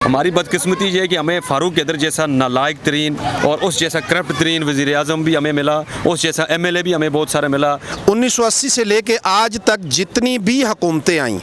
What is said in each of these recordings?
ہماری بدقسمتی یہ ہے کہ ہمیں فاروق قدر جیسا نالائق ترین اور اس جیسا کرپٹ ترین وزیر اعظم بھی ہمیں ملا، اس جیسا MLA بھی ہمیں بہت سارا ملا۔ 1980 سے لے کے آج تک جتنی بھی حکومتیں آئیں،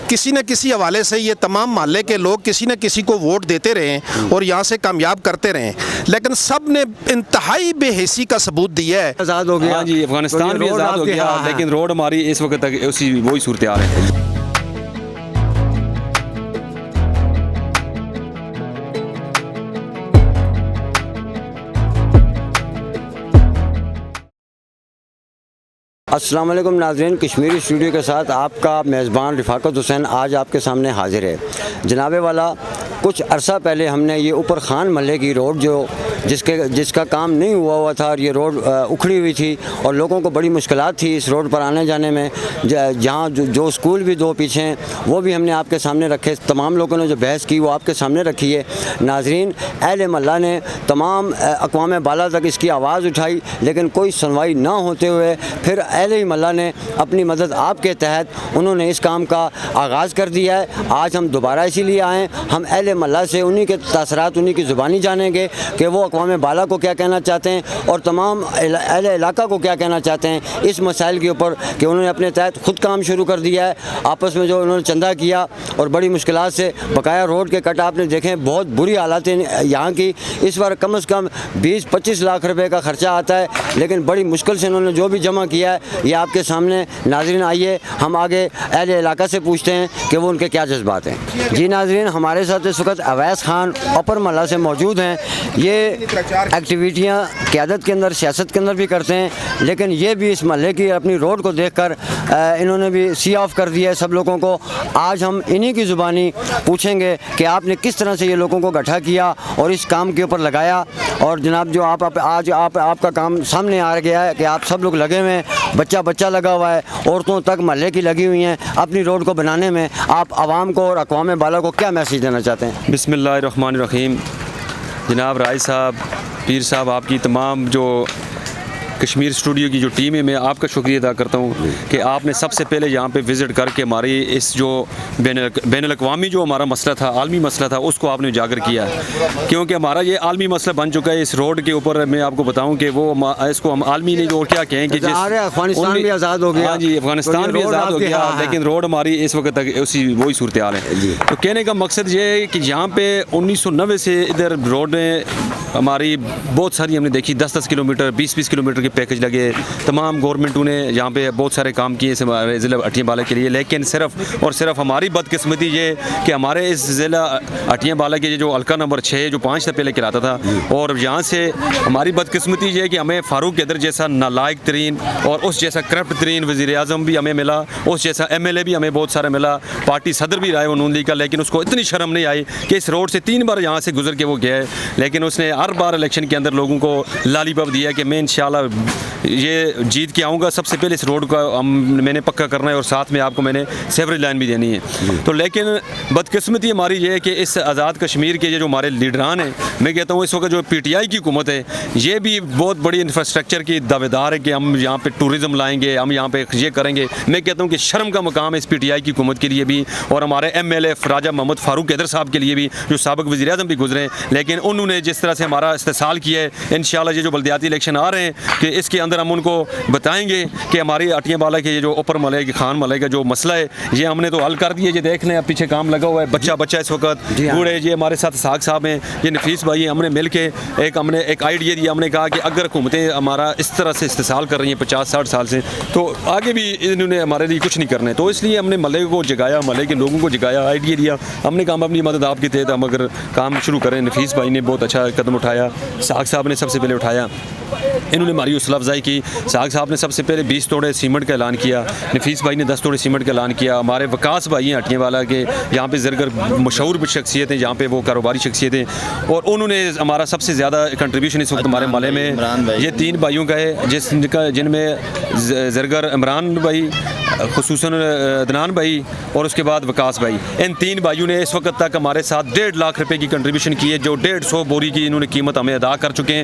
کسی نہ کسی حوالے سے یہ تمام محلے کے لوگ کسی نہ کسی کو ووٹ دیتے رہے اور یہاں سے کامیاب کرتے رہے، لیکن سب نے انتہائی بے حیثی کا ثبوت دیا ہے۔ آزاد ہو گیا، ہاں جی، افغانستان بھی آزاد ہو گیا، لیکن روڈ ہماری اس وقت تک وہی صورتحال ہے۔ السلام علیکم ناظرین، کشمیری اسٹوڈیو کے ساتھ آپ کا میزبان رفاقت حسین آج آپ کے سامنے حاضر ہے۔ جناب والا، کچھ عرصہ پہلے ہم نے یہ اوپر خان محلے کی روڈ جس کا کام نہیں ہوا تھا اور یہ روڈ اکھڑی ہوئی تھی اور لوگوں کو بڑی مشکلات تھی اس روڈ پر آنے جانے میں، جہاں جو اسکول بھی دو پیچھے ہیں وہ بھی ہم نے آپ کے سامنے رکھے، تمام لوگوں نے جو بحث کی وہ آپ کے سامنے رکھی ہے۔ ناظرین، اہل محلہ نے تمام اقوام بالا تک اس کی آواز اٹھائی، لیکن کوئی سنوائی نہ ہوتے ہوئے پھر اہل محلہ نے اپنی مدد آپ کے تحت انہوں نے اس کام کا آغاز کر دیا ہے۔ آج ہم دوبارہ اسی لیے آئیں، ہم اہل محلہ سے انہی کے تاثرات، انہی کی زبانی جانیں گے کہ وہ اقوام بالا کو کیا کہنا چاہتے ہیں اور تمام اہل علاقہ کو کیا کہنا چاہتے ہیں اس مسائل کے اوپر کہ انہوں نے اپنے تحت خود کام شروع کر دیا ہے۔ آپس میں جو انہوں نے چندہ کیا اور بڑی مشکلات سے بقایا روڈ کے کٹ آپ نے دیکھیں، بہت بری حالات ہیں یہاں کی۔ اس بار کم از کم 20-25 لاکھ روپے کا خرچہ آتا ہے، لیکن بڑی مشکل سے انہوں نے جو بھی جمع کیا ہے یہ آپ کے سامنے۔ ناظرین آئیے ہم آگے اہل علاقہ سے پوچھتے ہیں کہ وہ ان کے کیا جذبات ہیں۔ جی ناظرین، ہمارے ساتھ اس وقت اویس خان اپر محلہ سے موجود ہیں۔ یہ ایکٹیویٹیاں قیادت کے اندر، سیاست کے اندر بھی کرتے ہیں، لیکن یہ بھی اس محلے کی اپنی روڈ کو دیکھ کر انہوں نے بھی سی آف کر دیا ہے سب لوگوں کو۔ آج ہم انہی کی زبانی پوچھیں گے کہ آپ نے کس طرح سے یہ لوگوں کو اکٹھا کیا اور اس کام کے اوپر لگایا۔ اور جناب جو آج آپ کا کام سامنے آ گیا ہے کہ آپ سب لوگ لگے ہوئے ہیں، بچہ لگا ہوا ہے، عورتوں تک محلے کی لگی ہوئی ہیں اپنی روڈ کو بنانے میں۔ آپ عوام کو اور اقوام بالا کو کیا میسیج دینا چاہتے ہیں؟ بسم اللہ الرحمن الرحیم۔ جناب رائی صاحب، پیر صاحب، آپ کی تمام جو کشمیر اسٹوڈیو کی جو ٹیم ہے، میں آپ کا شکریہ ادا کرتا ہوں کہ آپ نے سب سے پہلے یہاں پہ وزٹ کر کے ہماری اس جو بین الاقوامی جو ہمارا مسئلہ تھا، عالمی مسئلہ تھا، اس کو آپ نے اجاگر کیا ہے، کیونکہ ہمارا یہ عالمی مسئلہ بن چکا ہے۔ اس روڈ کے اوپر میں آپ کو بتاؤں کہ وہ اس کو ہم عالمی نہیں اور کیا کہیں کہ افغانستان بھی آزاد ہو گیا۔ ہاں جی، افغانستان بھی آزاد ہو گیا، لیکن روڈ ہماری اس وقت تک وہی صورتحال ہے۔ تو کہنے کا مقصد یہ ہے کہ یہاں پہ 1990 سے ادھر روڈیں ہماری بہت ساری ہم نے دیکھی، 10-10 کلومیٹر، 20-20 کلومیٹر کے پیکج لگے، تمام گورنمنٹوں نے یہاں پہ بہت سارے کام کیے ہمارے ضلع اٹھیاں بالا کے لیے، لیکن صرف اور صرف ہماری بدقسمتی یہ کہ ہمارے اس ضلع اٹھیاں بالا کے جو حلقہ نمبر 6 جو 5 پہلے کراتا تھا، اور یہاں سے ہماری بدقسمتی یہ ہے کہ ہمیں فاروق قدر جیسا نالائق ترین اور اس جیسا کرپٹ ترین وزیر اعظم بھی ہمیں ملا، اس جیسا MLA بھی ہمیں بہت سارا ملا، پارٹی صدر بھی رہا ہے وہ نون لیگ کا، لیکن اس کو اتنی شرم نہیں آئی کہ اس روڈ سے 3 بار یہاں سے گزر کے وہ گیا ہے، لیکن اس نے ہر بار الیکشن کے اندر لوگوں کو لالی پاپ دیا کہ میں انشاءاللہ یہ جیت کے آؤں گا، سب سے پہلے اس روڈ کا میں نے پکا کرنا ہے اور ساتھ میں آپ کو میں نے سیوریج لائن بھی دینی ہے۔ تو لیکن بدقسمتی ہماری یہ ہے کہ اس آزاد کشمیر کے یہ جو ہمارے لیڈران ہیں، میں کہتا ہوں اس وقت جو PTI کی حکومت ہے یہ بھی بہت بڑی انفراسٹرکچر کی دعوے دار ہے کہ ہم یہاں پہ ٹورزم لائیں گے، ہم یہاں پہ یہ کریں گے۔ میں کہتا ہوں کہ شرم کا مقام ہے اس PTI کی حکومت کے لیے بھی اور ہمارے MLA راجہ محمد فاروق قدر صاحب کے لیے بھی جو سابق وزیر اعظم بھی گزرے، لیکن انہوں نے جس طرح سے ہمارا استحصال کیا ہے، انشاءاللہ یہ جو بلدیاتی الیکشن آ رہے ہیں کہ اس کے اندر ہم ان کو بتائیں گے کہ ہماری اٹھیاں بالا کے یہ جو اوپر محلے کے خان محلے کا جو مسئلہ ہے یہ ہم نے تو حل کر دیا۔ یہ دیکھ لیں پیچھے کام لگا ہوا ہے، بچہ اس وقت بوڑھے، یہ ہمارے ساتھ ساگ صاحب ہیں، یہ نفیس بھائی ہیں، ہم نے مل کے ہم نے ایک آئیڈیا دیا، ہم نے کہا کہ اگر حکومتیں ہمارا اس طرح سے استحصال کر رہی ہیں 50-60 سال سے، تو آگے بھی انہوں نے ہمارے لیے کچھ نہیں کرنا ہے۔ تو اس لیے ہم نے محلے کو جگایا، محلے کے لوگوں کو جگایا، آئیڈیا دیا، ہم نے کہا ہم اپنی مدد آپ کے تحت ہم اگر کام شروع کریں۔ نفیس بھائی نے بہت اچھا قدم اٹھایا، ساگ صاحب نے سب سے پہلے اٹھایا، انہوں نے ہماری حوصلہ افزائی کی۔ ساگ صاحب نے سب سے پہلے 20 توڑے سیمنٹ کا اعلان کیا، نفیس بھائی نے 10 توڑے سیمنٹ کا اعلان کیا، ہمارے وکاس بھائی ہیں اٹھیاں والا کے، یہاں پہ زرگر مشہور شخصیت ہیں، یہاں پہ وہ کاروباری شخصیت ہیں، اور انہوں نے ہمارا سب سے زیادہ کنٹریبیوشن اس وقت ہمارے محلے میں یہ 3 بھائیوں کا ہے، جن میں زرگر عمران بھائی، خصوصاً عدنان بھائی اور اس کے بعد وکاس بھائی، ان 3 بھائیوں نے اس وقت تک ہمارے ساتھ 1.5 لاکھ روپے کی کنٹریبیوشن کی ہے، جو 150 بوری کی انہوں نے قیمت ہمیں ادا کر چکے ہیں،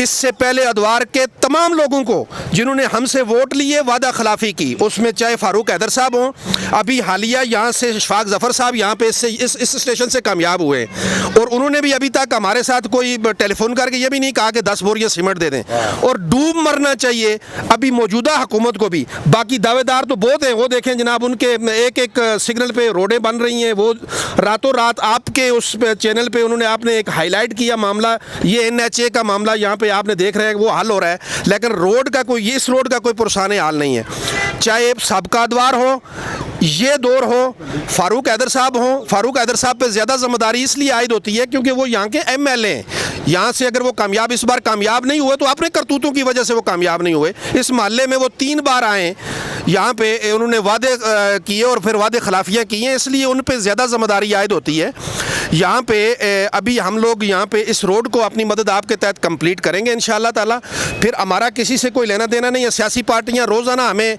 اس سے پہلے ادوار کے تمام لوگوں کو جنہوں نے ہم سے ووٹ لیے وعدہ خلافی کی، اس میں چاہے فاروق حیدر صاحب ہوں، ابھی حالیہ یہاں سے اشفاق ظفر صاحب یہاں پہ اس اسٹیشن سے کامیاب ہوئے، اور انہوں نے بھی ابھی تک ہمارے ساتھ کوئی ٹیلی فون کر کے یہ بھی نہیں کہا کہ 10 بوریاں سیمنٹ دے دیں، اور ڈوب مرنا چاہیے ابھی موجودہ حکومت کو بھی۔ باقی دعوے دار تو بہت ہیں، وہ دیکھیں جناب ان کے ایک ایک سگنل پہ روڈیں بن رہی ہیں، وہ راتوں رات آپ کے اس چینل پہ انہوں نے آپ نے ایک ہائی لائٹ کیا معاملہ، یہ NHA کا معاملہ یہاں پہ آپ نے دیکھ رہے ہیں وہ حل ہو رہا ہے، لیکن روڈ کا کوئی اس روڈ کا کوئی پرسان حال نہیں ہے، چاہے سابقہ ادوار ہو، یہ دور ہو، فاروق حیدر صاحب ہوں۔ فاروق حیدر صاحب پہ زیادہ ذمہ داری اس لیے عائد ہوتی ہے کیونکہ وہ یہاں کے MLA ہیں، یہاں سے اگر وہ کامیاب اس بار کامیاب نہیں ہوئے تو اپنے کرتوتوں کی وجہ سے وہ کامیاب نہیں ہوئے۔ اس محلے میں وہ 3 بار آئے، یہاں پہ انہوں نے وعدے کیے اور پھر وعدے خلافیاں کی ہیں، اس لیے ان پہ زیادہ ذمہ داری عائد ہوتی ہے۔ یہاں پہ ابھی ہم لوگ یہاں پہ اس روڈ کو اپنی مدد آپ کے تحت کمپلیٹ کریں گے انشاءاللہ تعالی، پھر ہمارا کسی سے کوئی لینا دینا نہیں ہے۔ سیاسی پارٹیاں روزانہ ہمیں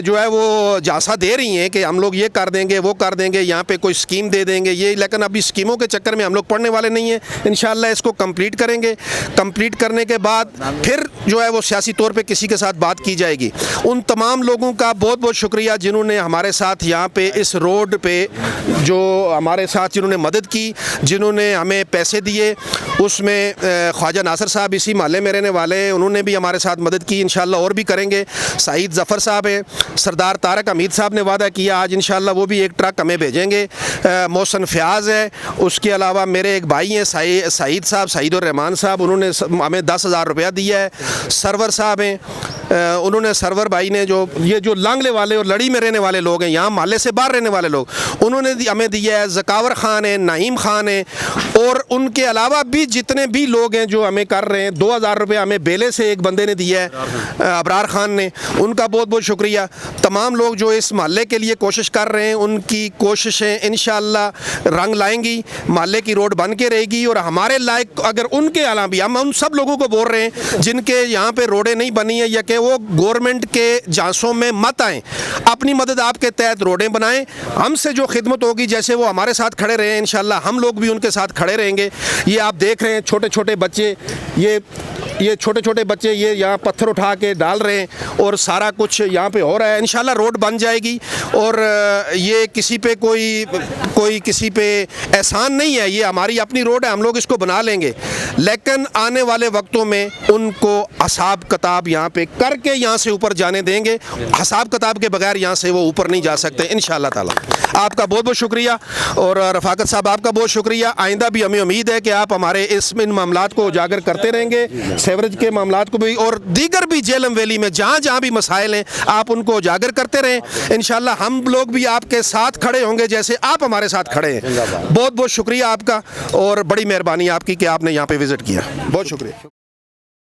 جو ہے وہ جھانسا دے رہی ہیں کہ ہم لوگ یہ کر دیں گے وہ کر دیں گے، یہاں پہ کوئی اسکیم دے دیں گے یہ، لیکن ابھی اسکیموں کے چکر میں ہم لوگ پڑھنے والے نہیں ہیں، انشاءاللہ اس کو کمپلیٹ کریں گے۔ کمپلیٹ کرنے کے بعد پھر جو ہے وہ سیاسی طور پہ کسی کے ساتھ بات کی جائے گی۔ ان تمام لوگوں کا بہت بہت شکریہ جنہوں نے ہمارے ساتھ یہاں پہ اس روڈ پہ جو ہمارے ساتھ جنہوں نے مدد کی، جنہوں نے ہمیں پیسے دیے، اس میں خواجہ ناصر صاحب اسی محلے میں رہنے والے ہیں، انہوں نے بھی ہمارے ساتھ مدد کی، انشاءاللہ اور بھی کریں گے۔ سعید ظفر صاحب ہیں، سردار طارق حمید صاحب نے وعدہ کیا آج انشاءاللہ وہ بھی ایک ٹرک ہمیں بھیجیں گے۔ محسن فیاض ہے، اس کے علاوہ میرے ایک بھائی ہیں سعید صاحب، سعید الرحمان صاحب، انہوں نے ہمیں 10,000 روپیہ دیا ہے۔ سرور صاحب ہیں، انہوں نے سرور بھائی نے یہ جو لانگلے والے اور لڑی میں رہنے والے لوگ ہیں، یہاں محلے سے باہر رہنے والے لوگ، انہوں نے ہمیں دیا ہے۔ زکاور خان ہے، نعیم خان ہے، اور ان کے علاوہ بھی جتنے بھی لوگ ہیں جو ہمیں کر رہے ہیں۔ 2,000 روپے ہمیں بیلے سے ایک بندے نے دیا ہے، ابرار خان نے، ان کا بہت بہت شکریہ۔ تمام لوگ جو اس محلے کے لیے کوشش کر رہے ہیں، ان کی کوششیں انشاءاللہ رنگ لائیں گی، محلے کی روڈ بن کے رہے گی، اور ہمارے لائق اگر ان کے علاوہ بھی ہم ان سب لوگوں کو بول رہے ہیں جن کے یہاں پہ روڈیں نہیں بنی ہیں یا کہ وہ گورنمنٹ کے جانسوں میں مت آئیں، اپنی مدد آپ کے تحت روڈیں بنائیں، ہم سے جو خدمت ہوگی جیسے وہ ہمارے ساتھ کھڑے رہے ہیں انشاءاللہ ہم لوگ بھی ان کے ساتھ کھڑے رہیں گے۔ یہ آپ دیکھ رہے ہیں چھوٹے چھوٹے بچے، یہ چھوٹے چھوٹے بچے یہ یہاں پتھر اٹھا کے ڈال رہے ہیں، اور سارا کچھ یہاں پہ ہو رہا ہے۔ انشاءاللہ روڈ بن جائے گی، اور یہ کسی پہ کوئی کسی پہ احسان نہیں ہے، یہ ہماری اپنی روڈ ہے، ہم لوگ اس کو بنا لیں گے، لیکن آنے والے وقتوں میں ان کو حساب کتاب یہاں پہ کر کے یہاں سے اوپر جانے دیں گے، حساب کتاب کے بغیر یہاں سے وہ اوپر نہیں جا سکتے انشاءاللہ تعالی۔ آپ کا بہت بہت شکریہ، اور رفاقت صاحب آپ کا بہت شکریہ۔ آئندہ بھی ہمیں امید ہے کہ آپ ہمارے ان معاملات کو اجاگر کرتے رہیں گے، سیوریج کے معاملات کو بھی، اور دیگر بھی جہلم ویلی میں جہاں جہاں بھی مسائل ہیں آپ ان کو اجاگر کرتے رہیں۔ انشاءاللہ ہم لوگ بھی آپ کے ساتھ کھڑے ہوں گے جیسے آپ ہمارے ساتھ کھڑے ہیں۔ بہت بہت شکریہ آپ کا، اور بڑی مہربانی آپ کی کہ آپ نے یہاں پہ وزٹ کیا، بہت شکریہ۔